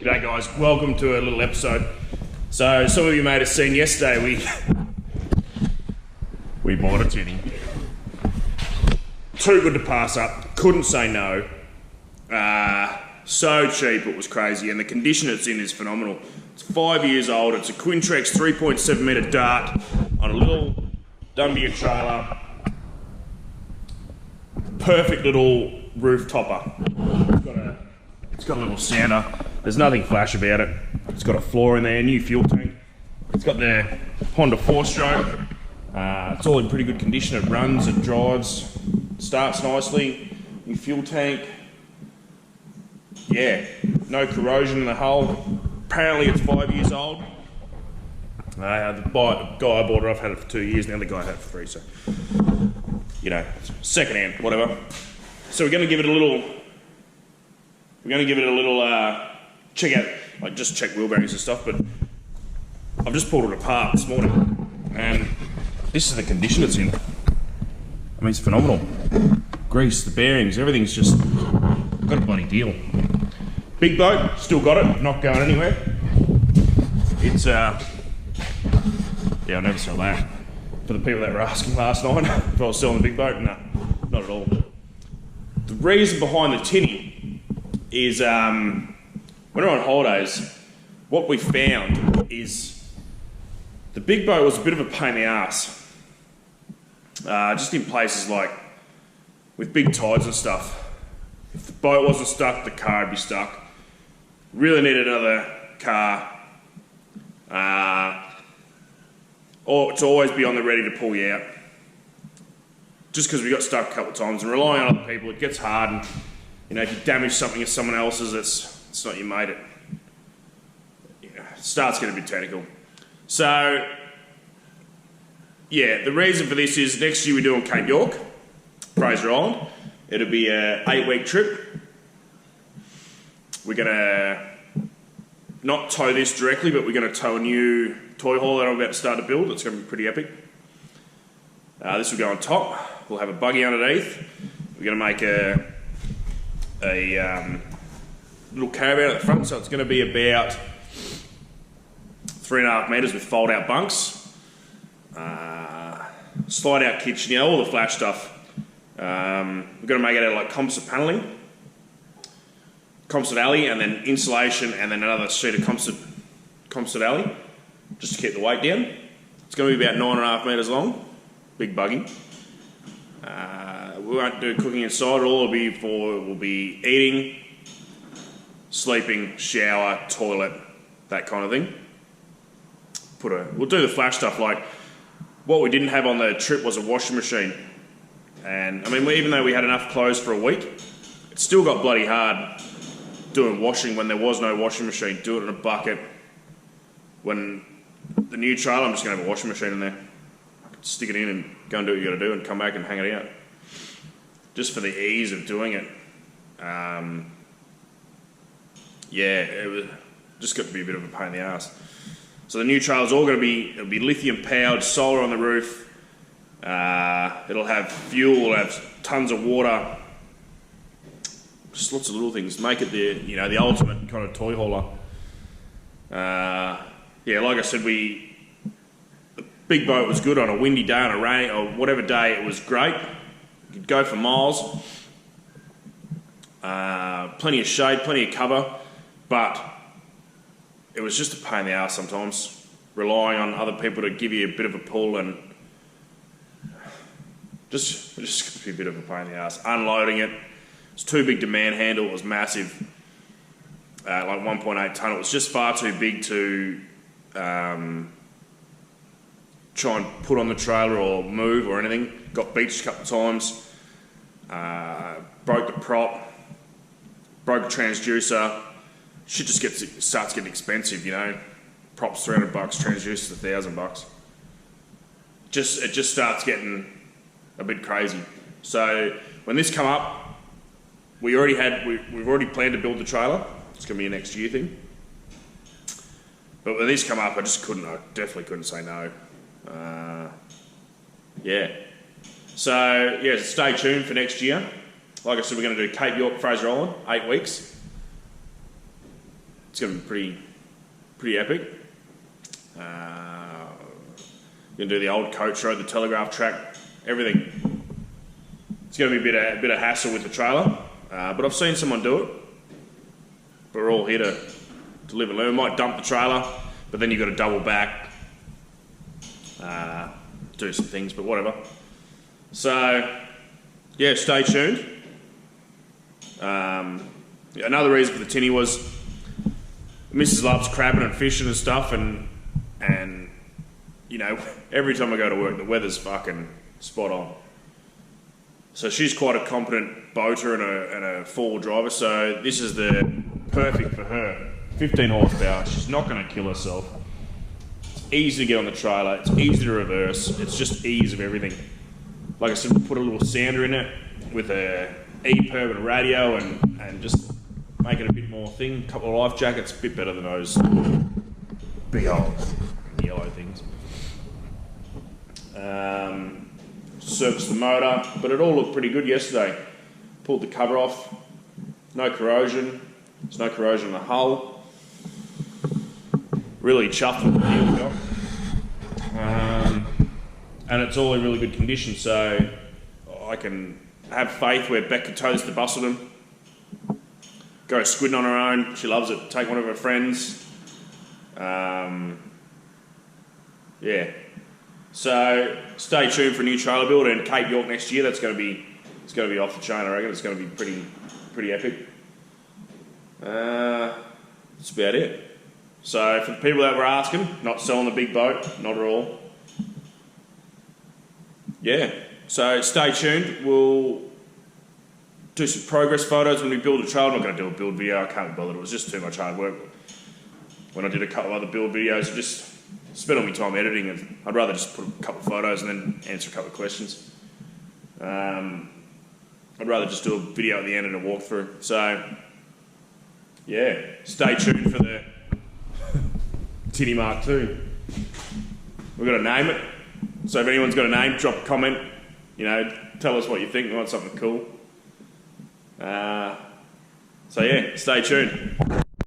G'day guys, welcome to a little episode. So some of you may have seen yesterday we bought a Tinny. Too good to pass up, couldn't say no. So cheap it was crazy, and the condition it's in is phenomenal. It's 5 years old, it's a Quintrex 3.7 metre dart on a little Dumbia trailer. Perfect little roof topper. It's got a little sounder. There's nothing flash about it. It's got a floor in there, new fuel tank. It's got the Honda 4-stroke. It's all in pretty good condition. It runs, it drives, starts nicely. New fuel tank. Yeah, no corrosion in the hull. Apparently it's 5 years old. The guy I bought it off had it for 2 years. Now the guy had it for 3, so you know, second hand, whatever. So we're going to give it a little. Check out, like just check wheel bearings and stuff. But I've just pulled it apart this morning, and this is the condition it's in. I mean, it's phenomenal. Grease, the bearings, everything's just got a bloody deal. Big boat, still got it, not going anywhere. It's yeah, I'll never sell that. For the people that were asking last night if I was selling the big boat, no, not at all. The reason behind the Tinny is when we're on holidays, what we found is the big boat was a bit of a pain in the ass. Just in places like with big tides and stuff. If the boat wasn't stuck, the car would be stuck. Really needed another car. Or to always be on the ready to pull you out. Just because we got stuck a couple of times and relying on other people, it gets hard. And you know, if you damage something of someone else's, it's not your mate. It starts getting a bit technical. So yeah, the reason for this is next year we're doing Cape York, Fraser Island. It'll be an 8-week trip. We're gonna not tow this directly, but we're gonna tow a new toy hauler that I'm about to start to build. It's gonna be pretty epic. This will go on top. We'll have a buggy underneath. We're gonna make a little caravan at the front, so it's going to be about 3.5 metres with fold-out bunks, slide-out kitchen, all the flash stuff. We're going to make it out of like composite panelling, composite alley, and then insulation, and then another sheet of composite alley, just to keep the weight down. It's going to be about 9.5 metres long, big buggy. We won't do cooking inside at all. We'll be eating, sleeping, shower, toilet, that kind of thing. We'll do the flash stuff. Like what we didn't have on the trip was a washing machine, and I mean, even though we had enough clothes for a week, it still got bloody hard doing washing when there was no washing machine. Do it in a bucket. When the new trailer, I'm just going to have a washing machine in there. Stick it in and go and do what you got to do, and come back and hang it out. Just for the ease of doing it. Yeah, it was just got to be a bit of a pain in the ass. So the new trailer's all going to be, it'll be lithium powered, solar on the roof. It'll have fuel, it'll have tons of water. Just lots of little things. Make it the ultimate kind of toy hauler. Yeah, like I said, the big boat was good on a windy day, on a rain, or whatever day, it was great. You could go for miles. Plenty of shade, plenty of cover, but it was just a pain in the ass sometimes, relying on other people to give you a bit of a pull, and just got to be a bit of a pain in the ass. Unloading it, it's too big to manhandle, it was massive, like 1.8 tonne. It was just far too big to try and put on the trailer or move or anything. Got beached a couple of times, broke the prop, broke a transducer. Shit just starts getting expensive, you know. Props $300, transducers $1,000. It just starts getting a bit crazy. So when this come up, we've already planned to build the trailer. It's going to be a next year thing. But when this come up, I definitely couldn't say no. Yeah. So, yeah, stay tuned for next year. Like I said, we're going to do Cape York, Fraser Island, 8 weeks. It's going to be pretty epic. Going to do the old coach road, the telegraph track, everything. It's going to be a bit of hassle with the trailer, but I've seen someone do it. But we're all here to live and learn. We might dump the trailer, but then you've got to double back, do some things, but whatever. So, yeah, stay tuned. Another reason for the tinny was Mrs. loves crabbing and fishing and stuff, and you know, every time I go to work, the weather's fucking spot on. So she's quite a competent boater and a four-wheel driver, so this is the perfect for her. 15 horsepower, she's not going to kill herself. It's easy to get on the trailer, it's easy to reverse, it's just ease of everything. Like I said, we'll put a little sander in it with a E-perb and a radio and just make it a bit more thing. A couple of life jackets, a bit better than those big old yellow things. Serviced the motor, but it all looked pretty good yesterday. Pulled the cover off, no corrosion. There's no corrosion in the hull. Really chuffed with the deal we got. And it's all in really good condition, so I can have faith where Becca tows the bus with them. Go squidding on her own, she loves it. Take one of her friends. Yeah. So stay tuned for a new trailer build in Cape York next year. It's going to be off the chain, I reckon. It's going to be pretty epic. That's about it. So for the people that were asking, not selling the big boat, not at all. Yeah. So stay tuned. We'll do some progress photos when we build a trailer. I'm not going to do a build video. I can't be bothered. It was just too much hard work. When I did a couple of other build videos, I just spent all my time editing, and I'd rather just put a couple of photos and then answer a couple of questions. I'd rather just do a video at the end and a walkthrough. So, yeah, stay tuned for the Tinny Mark II. We've got to name it. So if anyone's got a name, drop a comment. You know, tell us what you think. We want something cool. So yeah, stay tuned.